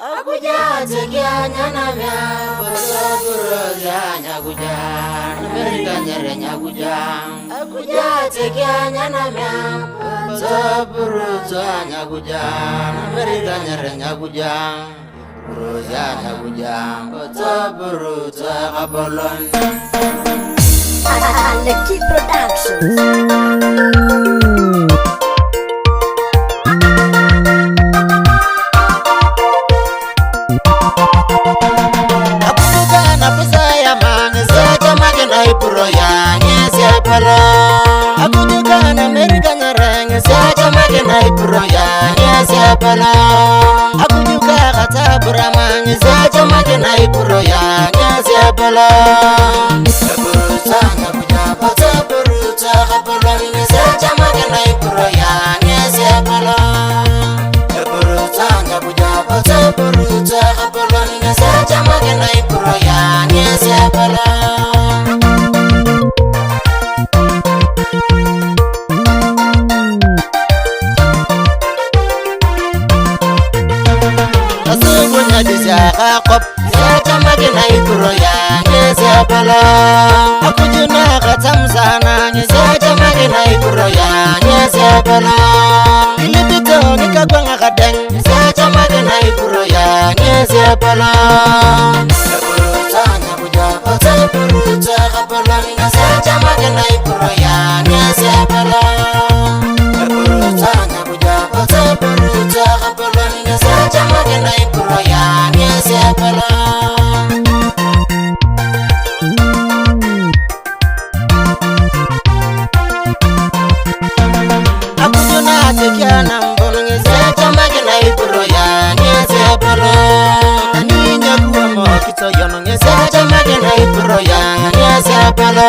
Abuja tegianya namya Bosaburo nyaguja Amerika nyere nyaguja Abuja tegianya namya Bosaburo nyaguja Amerika nyere nyaguja Roja nyaguja Bosaburo kabolon Lucky Productions. Akudukana Amerika nyarenge sacha magena iproya nyese pala Akuduka katabura mangi sacha magena iproya nyese pala Taburuta nyabuja pataburuta kapala sacha magena iproya nyese pala Taburuta nyabuja pataburuta kapala sacha magena iproya nyese pala Kop sacha magena iproya nyese pala Akujuna katamzana sacha magena iproya nyese pala Ilibito nikagwanga kadeng sacha magena iproya nyese pala Taburuta nyabuja pataburuta kapala sacha magena iproya nyese pala Taburuta nyabuja pataburuta kapala sacha magena iproya nyese pala Akujuna tekiana mbonge sacha magena iproya nyese pala Ani nyakuwa mo kito yono sacha magena iproya nyese pala